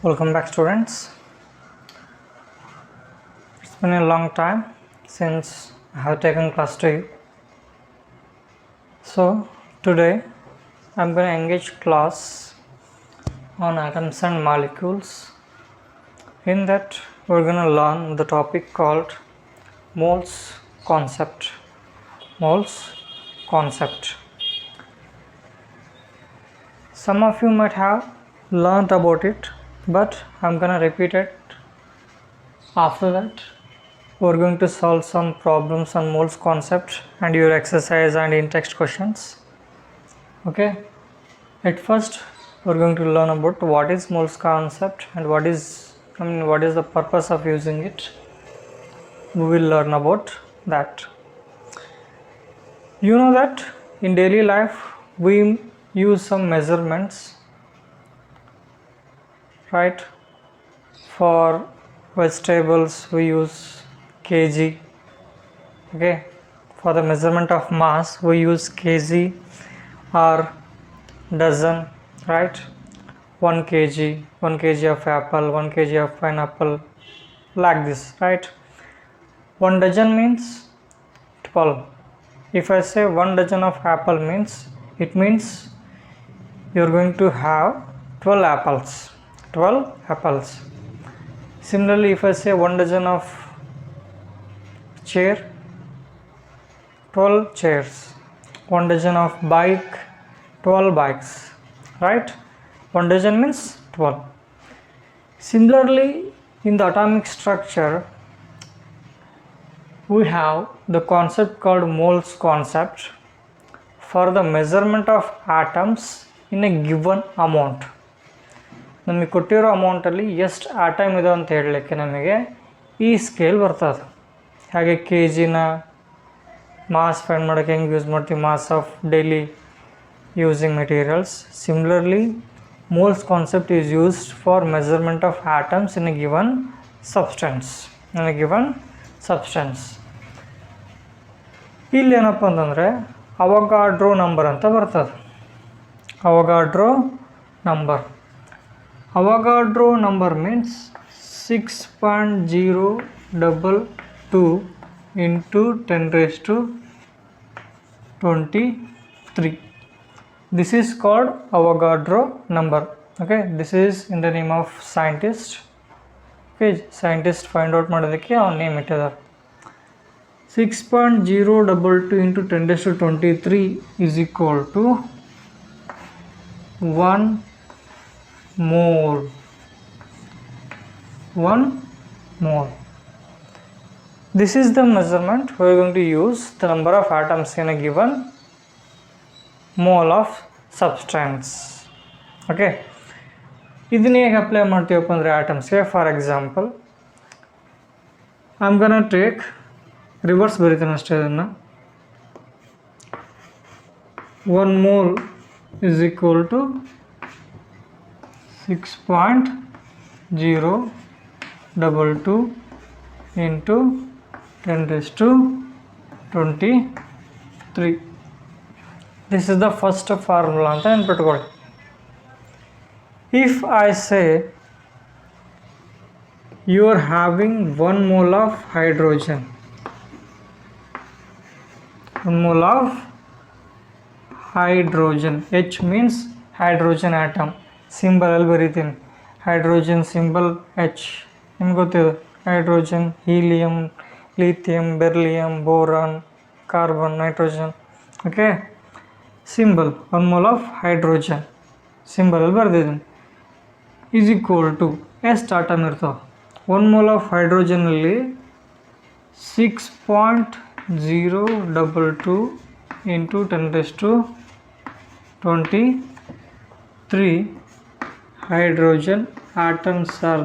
Welcome back, students. It's been a long time since I have taken class to you. So today I'm going to engage class on atoms and molecules. In that we're going to learn the topic called moles concept. Moles concept. Some of you might have learned about it, but I'm going to repeat it. After that we're going to solve some problems on moles concept and your exercise and in-text questions. Okay, at first we're going to learn about what is moles concept and what is the purpose of using it. We will learn about that. You know that in daily life we use some measurements, right? For vegetables we use kg. Okay, for the measurement of mass we use kg or dozen, right? 1 kg of apple, 1 kg of pineapple, like this, right? 1 dozen means 12. If I say 1 dozen of apple means, it means you're going to have 12 apples. 12 apples. Similarly, if I say 1 dozen of chair, 12 chairs. 1 dozen of bike, 12 bikes, right? 1 dozen means 12. Similarly, in the atomic structure, we have the concept called moles concept for the measurement of atoms in a given amount. ನಮಗೆ ಕೊಟ್ಟಿರೋ ಅಮೌಂಟಲ್ಲಿ ಎಷ್ಟು atom ಇದೆ ಅಂತ ಹೇಳಲಿಕ್ಕೆ ನಮಗೆ ಈ scale ಬರ್ತದೆ. ಹಾಗೆ ಕೆ ಜಿನ ಮಾಸ್ ಫೈಂಡ್ ಮಾಡೋಕ್ಕೆ ಹೆಂಗೆ ಯೂಸ್ ಮಾಡ್ತೀವಿ, mass of daily using materials. Similarly, moles concept is used for measurement of atoms in a given substance. ಇಲ್ಲಿ ಏನಪ್ಪ ಅಂತಂದರೆ ಅವಗಾಡ್ರೋ ನಂಬರ್ ಅಂತ ಬರ್ತದೆ. ಅವಗಾಡ್ರೋ number means 6.022 into 10 raised to 23. This is called Avogadro number. Okay, this is in the name of scientist. Okay, scientist find out ಮಾಡೋದಕ್ಕೆ ಅವನ name ಇಟ್ಟಿದ್ದಾರೆ. 6.022 into 10 raised to 23 is equal to 1 mole. 1 mole. This is the measurement we are going to use the number of atoms in a given mole of substance. Okay, ಇದನ್ನ ಹೇಗೆ apply ಮಾಡ್ತೀವಪ್ಪ ಅಂದರೆ ಆಟಮ್ಸ್ಗೆ. For example I am gonna take reverse ಬರೀತೀನಿ ಅಷ್ಟೇ. ಇದನ್ನು 1 mole is equal to 6.022 into 10 raised to 23. This is the first formula ಅಂತ ನೆನ್ಪಿಟ್ಕೊಳ್ಳಿ. If I say you are having 1 mole of hydrogen, 1 mole of hydrogen, H means hydrogen atom, symbol ಅಲ್ಲಿ ಬರೀತೀನಿ. Hydrogen symbol H, ನಿಮ್ಗೆ ಗೊತ್ತಿದೆ. Hydrogen, helium, lithium, beryllium, boron, carbon, nitrogen. Okay, symbol 1 mole of hydrogen ಸಿಂಬಲಲ್ಲಿ ಬರೆದಿದ್ದೀನಿ. Is equal to ಎಷ್ಟು atom ಇರ್ತಾವೆ? 1 mole of ಹೈಡ್ರೋಜನಲ್ಲಿ 6.022 into 10 raised to 23 hydrogen atoms are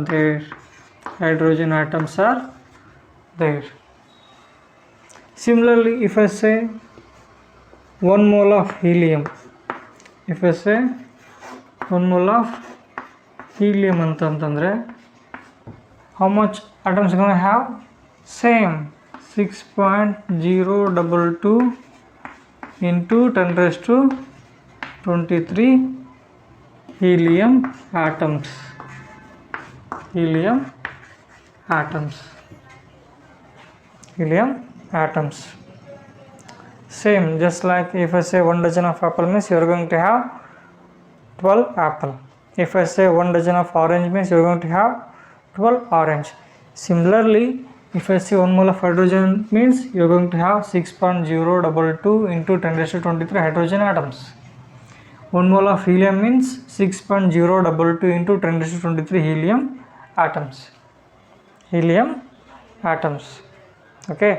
there. Similarly, if I say 1 mole of helium, ಅಂತಂದರೆ how much atoms are going to have? Same 6.022 into 10 raised to 23 helium atoms. helium atoms. Helium atoms. Same, just like if I say 1 dozen of apple means you are going to have 12 apple. If I say 1 dozen of orange means you are going to have 12 orange. Similarly, if I say 1 mole of hydrogen means you are going to have 6.022 into 10 raised to 23 hydrogen atoms. 1 mole of helium means 6.022 into 10 raised to 23 helium atoms. Helium atoms. Okay.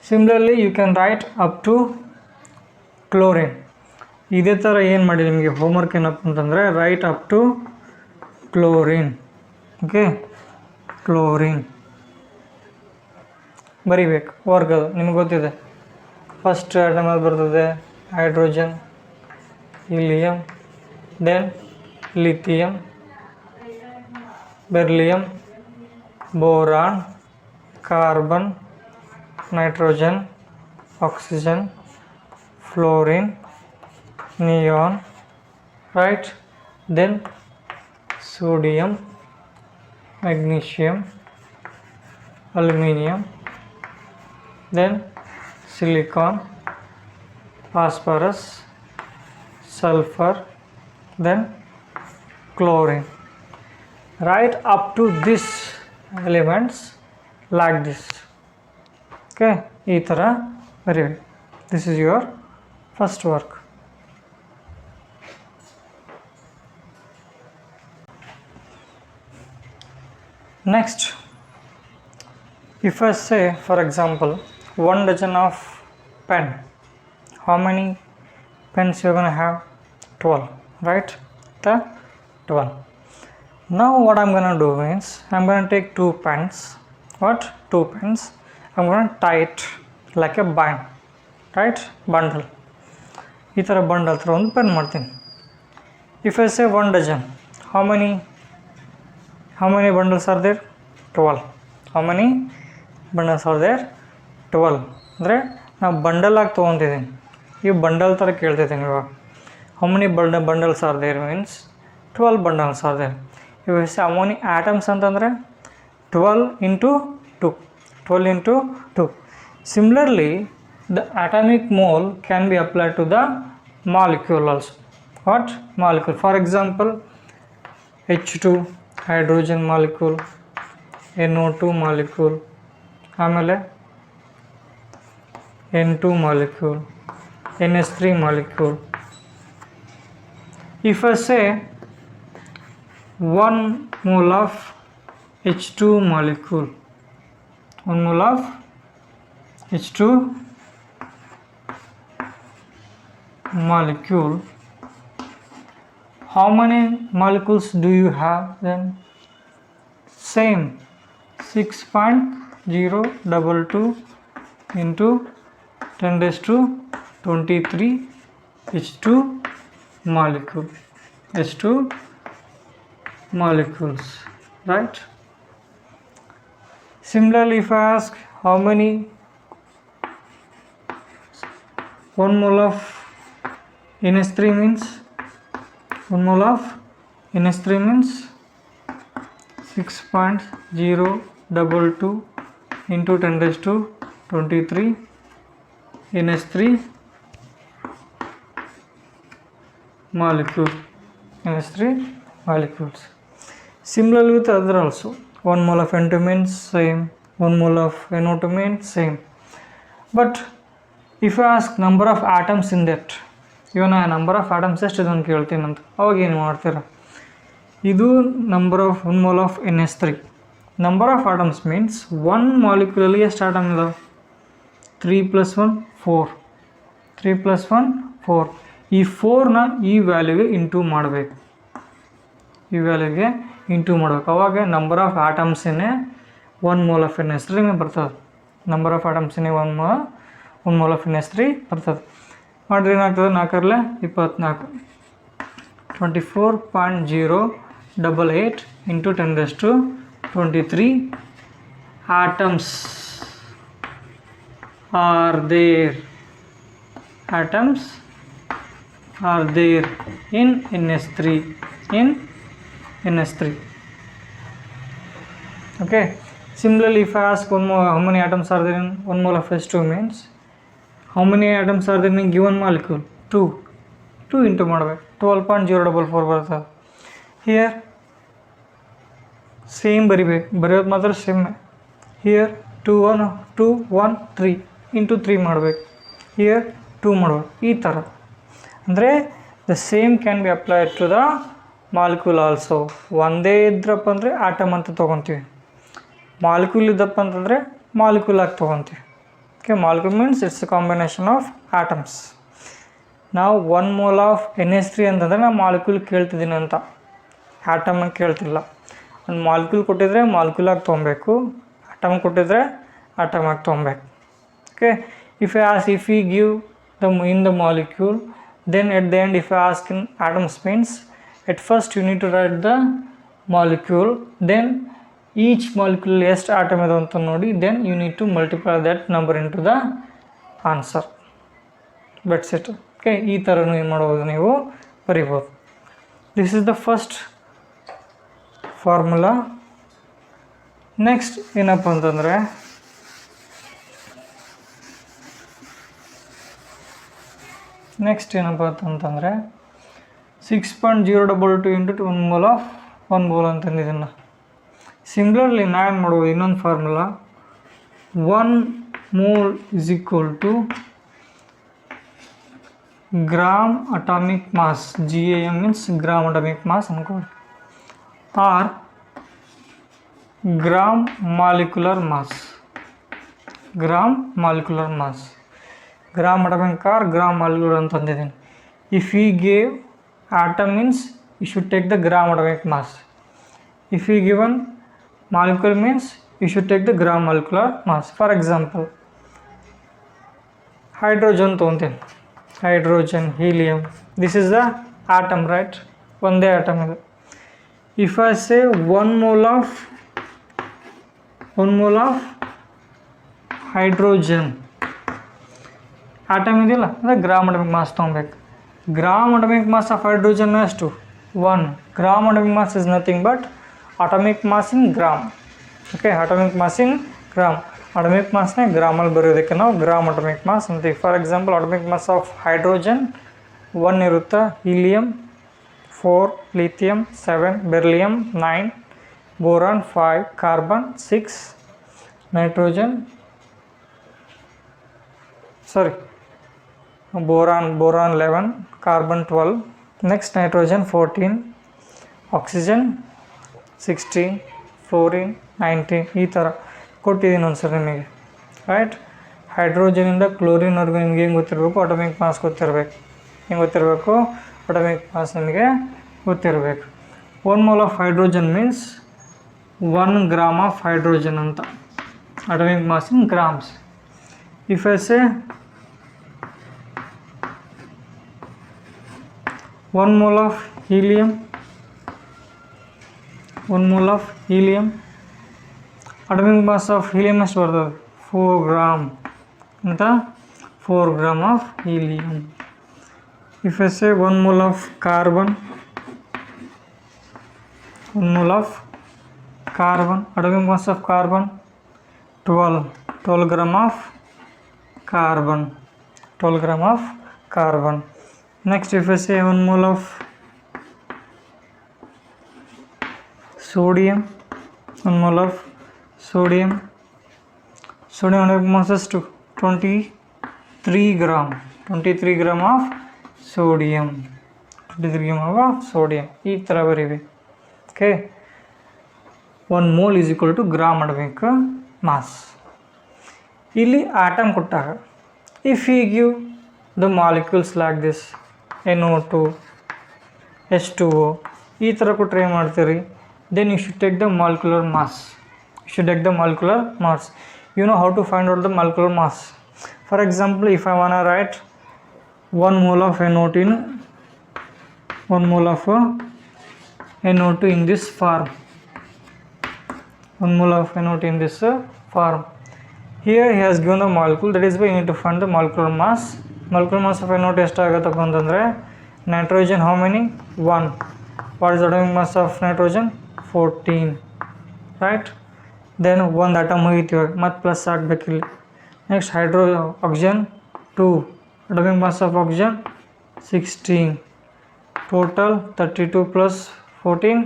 Similarly, you can write up to chlorine. ಇದೇ ಥರ ಏನು ಮಾಡಿ ನಿಮಗೆ homework ಏನಪ್ಪ ಅಂತಂದರೆ write up to chlorine. Okay, chlorine ಬರಿಬೇಕು. Work ಅದು ನಿಮ್ಗೆ ಗೊತ್ತಿದೆ. ಫಸ್ಟ್ ಆಟಮಲ್ಲಿ ಬರ್ತದೆ hydrogen, helium, then lithium, beryllium, boron, carbon, nitrogen, oxygen, fluorine, neon, right? Then sodium, magnesium, aluminium, then silicon, phosphorus, sulfur, then chlorine. Right up to this elements like this. Okay, ಈ ಥರ ಬರೀಬೇಕು. This is your first work. Next, if I say for example 1 dozen of pen, how many pens you are going to have? 12, right? The 12. Now what I'm going to do means I'm going to take 2 pens. What? 2 pens. I'm going to tie it like a bind, right? Bundle. ಈ ಥರ bundle ಥರ ಒಂದು pen ಮಾಡ್ತೀನಿ. If I say 1 dozen, how many bundles are there? 12. How many bundles are there? 12. ಅಂದರೆ ನಾವು bundle ಆಗಿ ತೊಗೊತಿದ್ದೀನಿ. ಈ bundle ಥರ ಕೇಳ್ತಿದ್ದೀನಿ ಇವಾಗ. How many bundles are there means 12 bundles are there. If I say how many atoms ಅಂತಂದರೆ 12 into 2. 12 into 2. Similarly, the atomic mole can be applied to the molecule also. What? Molecule. For example, H2 hydrogen molecule, NO2 molecule, ಆಮೇಲೆ N2 molecule, NH3 molecule. If I say 1 mole of H2 molecule, 1 mole of H2 molecule, how many molecules do you have then? Same, 6.022 into 10 raised to 23 H2 molecule, H2 molecules, right? Similarly, if I ask how many 1 mole of NH3 means, 1 mole of NH3 means 6.022 into 10 raised to 23 NH3 molecule, NH3 molecules. Similarly with other also, 1 mole of N2 means same, 1 mole of NO2 means same. But if I ask number of atoms in that, ಇವನ number of atoms ಎಷ್ಟು ಇದನ್ನು ಕೇಳ್ತೀನಂತ, ಅವಾಗ ಏನು ಮಾಡ್ತೀರ? ಇದು number of 1 mole of NH3. Number of atoms means 1 ಮಾಲಿಕ್ಯೂಲಲ್ಲಿ ಎಷ್ಟು atom ಇದಾವೆ? 3 + 1 4, 3 + 1 4. ಈ 4ನ ಈ ವ್ಯಾಲ್ಯೂಗೆ ಇಂಟು ಮಾಡಬೇಕು, ಈ ವ್ಯಾಲ್ಯೂಗೆ ಇಂಟು ಮಾಡ್ಬೇಕು. ಅವಾಗ ನಂಬರ್ ಆಫ್ ಆಟಮ್ಸೇ 1 mole of NH3 ಬರ್ತದೆ. ನಂಬರ್ ಆಫ್ ಆಟಮ್ಸೇ 1 mole of NH3 ಬರ್ತದೆ. ಮಾಡಿದ್ರೆ ಏನಾಗ್ತದೆ? 4 × 24, 24.088 into 10 raised to 23 atoms are there. Atoms are there in NH3, in NH3. Okay, similarly if I ask one more, how many atoms are there in 1 mole of H2 means how many atoms are there in given molecule? 2 into ಮಾಡಬೇಕು 12.044 ಬರ್ತದೆ. Here same ಬರೆಯೋದು ಮಾತ್ರ same. Here 2 1 3 into 3 ಮಾಡಬೇಕು. Here 2 ಮಾಡಬೇಕು. ಈ ಥರ ಅಂದರೆ the same can be applied to the molecule also. ಒಂದೇ ಇದ್ರಪ್ಪ ಅಂದರೆ ಆಟಮ್ ಅಂತ ತೊಗೊತೀವಿ, ಮಾಲಿಕ್ಯೂಲ್ ಇದ್ದಪ್ಪ ಅಂತಂದರೆ ಮಾಲಿಕ್ಯೂಲ್ ಆಗಿ ತೊಗೊತೀವಿ. Okay, molecule means it's a combination of atoms. ನಾವು 1 mole ಆಫ್ NH3 ಅಂತಂದರೆ ನಾನು ಮಾಲಿಕ್ಯೂಲ್ ಕೇಳ್ತಿದ್ದೀನಿ ಅಂತ, ಆಟಮ್ ಕೇಳ್ತಿಲ್ಲ. ಒಂದು ಮಾಲಿಕ್ಯೂಲ್ ಕೊಟ್ಟಿದ್ರೆ ಮಾಲಿಕ್ಯೂಲ್ ಆಗಿ ತೊಗೊಬೇಕು, ಆಟಮ್ ಕೊಟ್ಟಿದ್ರೆ ಆಟಮ್ ಆಗಿ ತೊಗೊಬೇಕು. Okay, if you give in the molecule, then at the end if I ask in atoms means at first you need to write the molecule, then each molecule ಎಷ್ಟು atom ಇದೆ ಅಂತ ನೋಡಿ, then you need to multiply that number into the answer. That's it. Okay, ಈ ಥರನೂ ಏನು ಮಾಡ್ಬೋದು, ನೀವು ಬರಿಬೋದು. This is the first formula. Next ಏನಪ್ಪ ಅಂತಂದರೆ ಅಂತಂದರೆ 6.022 ಇಂಟು 1 mole ಆಫ್ 1 mole ಅಂತಂದಿದ್ದನ್ನು. ಸಿಮಿಲರ್ಲಿ ನಾವೇನು ಮಾಡ್ಬೋದು, ಇನ್ನೊಂದು formula 1 mole is equal to gram atomic mass. GAM means gram atomic mass ಅನ್ಕೊಳ್ಳಿ, or gram molecular mass. Gram molecular mass, gram atomic or gram molecular ಅಂತಂದಿದ್ದೀನಿ. If you gave atom means you should take the gram atomic mass. If you given molecular means you should take the gram molecular mass. For example hydrogen ತೊಗೊತೀನಿ, hydrogen, helium, this is the atom, right? ಒಂದೇ atom ಇದೆ. If I say 1 mole of hydrogen, atom ಇದೆಯಲ್ಲ, ಅಂದರೆ gram atomic mass ತೊಗೊಬೇಕು. Gram atomic mass of hydrogen ಎಷ್ಟು? 1. Gram atomic mass is nothing but atomic mass in gram. Okay, atomic mass in gram. Atomic ಮಾಸ್ನೇ ಗ್ರಾಮಲ್ಲಿ ಬರೆಯೋದಕ್ಕೆ ನಾವು gram atomic mass ಅಂತೀವಿ. For example atomic mass of hydrogen 1 ಇರುತ್ತೆ, helium 4, lithium 7, beryllium 9, boron 5, carbon 6, nitrogen boron 11, carbon 12, next nitrogen 14, oxygen 16, fluorine 19. ಈ ಥರ ಕೊಟ್ಟಿದ್ದೀನಿ ಒಂದು ಸರಿ ನಿಮಗೆ, ರೈಟ್? ಹೈಡ್ರೋಜನಿಂದ ಕ್ಲೋರಿನ್ವರೆಗೂ ನಿಮ್ಗೆ ಹೆಂಗೆ ಗೊತ್ತಿರಬೇಕು, ಅಟಾಮಿಕ್ ಮಾಸ್ ಗೊತ್ತಿರಬೇಕು. ಹೆಂಗೆ ಗೊತ್ತಿರಬೇಕು? ಅಟಾಮಿಕ್ ಮಾಸ್ ನಿಮಗೆ ಗೊತ್ತಿರಬೇಕು. 1 mole of hydrogen means 1 gram of hydrogen ಅಂತ, atomic mass in grams. If I say 1 mole of helium, 1 mole of helium, atomic mass of helium ಎಷ್ಟು ಬರ್ತದೆ? 4 ಗ್ರಾಮ್ ಅಂತ, 4 gram of helium. If I say 1 mole of carbon, 1 mole of carbon, atomic mass of carbon 12 gram of carbon, 12 gram of carbon. Next if I say 1 mole of sodium, 1 mole of sodium atomic mass is 23 gram, 23 gram of sodium, 23 gram of sodium. ಈ ಥರ ಬರೀಬೇಕು. ಓಕೆ, 1 mole is equal to gram atomic mass. ಇಲ್ಲಿ atom ಕೊಟ್ಟಾಗ if you give the molecules like this, NO2, H2O, ಈ ಥರ ಕೊಟ್ಟರೆ ಏನು ಮಾಡ್ತೀರಿ? Then you should take the molecular mass. You should take the molecular mass. You know how to find out the molecular mass. For example if I want write 1 mole of NO2 in 1 mole of NO2 in this form, 1 mole of NO2 in this form. Here he has given the molecule, that is why you need to find the molecular mass. Molecular mass of NO2 ಎಷ್ಟಾಗುತ್ತಪ್ಪ ಅಂತಂದರೆ nitrogen how many? 1, What is atomic mass of nitrogen? 14, right? Then ಒಂದು atom ಹೋಗಿತ್ತು ಇವಾಗ ಮತ್ತೆ plus ಆಗಬೇಕಿಲ್ಲಿ. Next oxygen 2, atomic mass of oxygen 16, total 32 plus 14,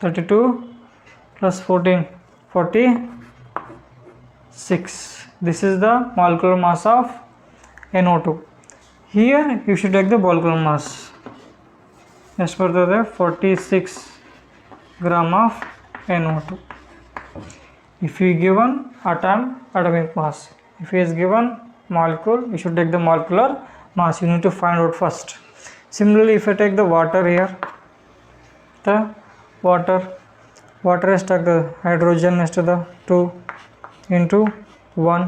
32 plus 14, 46. This is the molecular mass of NO2. Here you should take the molecular mass. ಎಷ್ಟು ಬರ್ತದೆ? 46 gram of NO2. If you given atomic mass, if he is given molecule, you should take the molecular mass. You need to find out first. Similarly, if I take the water here, the water ಎಷ್ಟಾಗ್ತದೆ? Hydrogen ಎಷ್ಟದ? 2 into 1,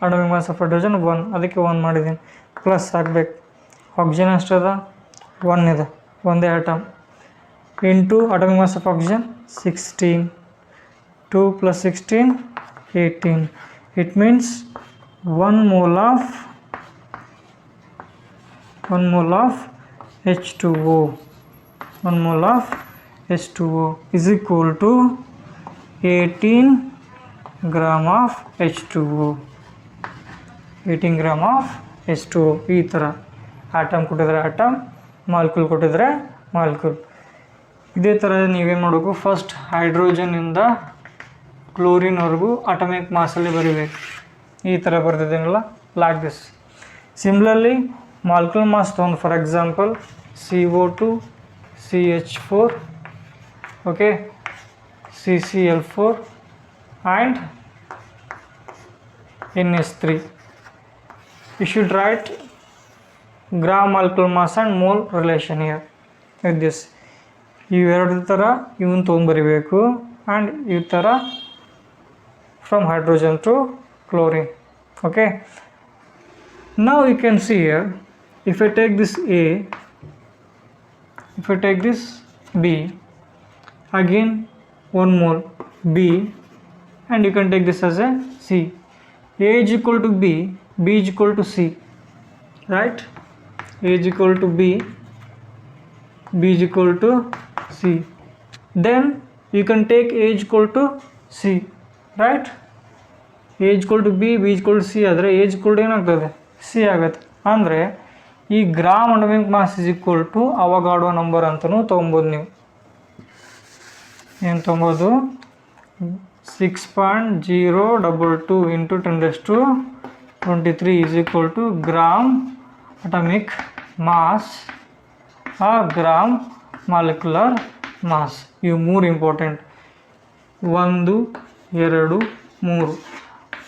atomic mass of hydrogen 1, ಅದಕ್ಕೆ 1 ಮಾಡಿದ್ದೀನಿ. Plus ಆಗಬೇಕು. Oxygen ಎಷ್ಟದ? 1 ಇದೆ, ಒಂದೇ atom. Into atomic mass of oxygen 16, 2 plus 16, 18. It means 1 mole of H2O. 1 mole of H2O is equal to 18 gram of H2O. 18 gram of H2O. ಈ ಥರ atom ಕೊಟ್ಟಿದ್ರೆ atom, molecule ಕೊಟ್ಟಿದ್ರೆ molecule. ಇದೇ ಥರ ನೀವೇನು ಮಾಡಬೇಕು? ಫಸ್ಟ್ ಹೈಡ್ರೋಜನಿಂದ ಕ್ಲೋರಿನ್ವರೆಗೂ ಅಟಮಿಕ್ ಮಾಸಲ್ಲಿ ಬರೀಬೇಕು. ಈ ಥರ ಬರ್ತಿದ್ದೀನಲ್ಲ, like this. Similarly molecular mass ತೊಗೊಂಡು for example CO2, CH4, okay, CCl4 and NH3. You should write gram molecular mass and mole relation here with this. ಇವೆರಡು ಥರ ಇವನ್ನ ತೊಗೊಂಡ್ಬರಿಬೇಕು ಆ್ಯಂಡ್ ಈ ಥರ from hydrogen to chlorine. Okay, now you can see here, if I take this A, if I take this B, again 1 mole B, and you can take this as a C. A is equal to B, B is equal to C, right? A is equal to B, B is equal to C. Then you can take A is equal to C, right? A is equal to B, B is equal to C ಆದರೆ A is equal to ಏನಾಗ್ತದೆ? C ಆಗುತ್ತೆ. ಅಂದರೆ ಈ gram atomic mass is equal to Avogadro number ಅಂತಲೂ ತೊಗೊಬೋದು. ನೀವು ಏನು ತೊಗೊಬೋದು? 6.022 into 10⁻23 is equal to gram atomic mass or gram molecular mass. ಇವು ಮೂರು important. 1, 2, 3.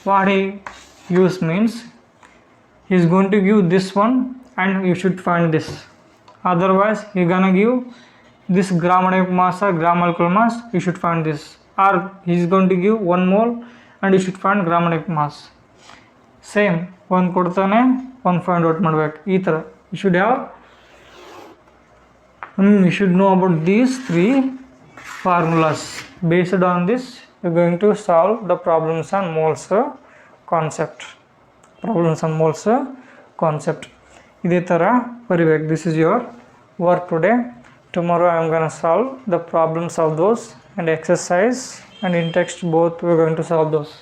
What he use means he is going to give this one and you should find this. Otherwise he gonna give this gram atomic mass or gram molecular mass, you should find this. Or he is going to give 1 mole and you should find gram atomic mass. Same, ಒಂದು ಕೊಡ್ತಾನೆ, ಒಂದು find out ಮಾಡಬೇಕು. ಈ ಥರ you should have, you should know about these 3 formulas. Based on this you are going to solve the problems on moles concept. ಇದೇ ಥರ ಬರಿಬೇಕು. This is your work today. Tomorrow I am going to solve the problems of those, and exercise and in text both we are going to solve those.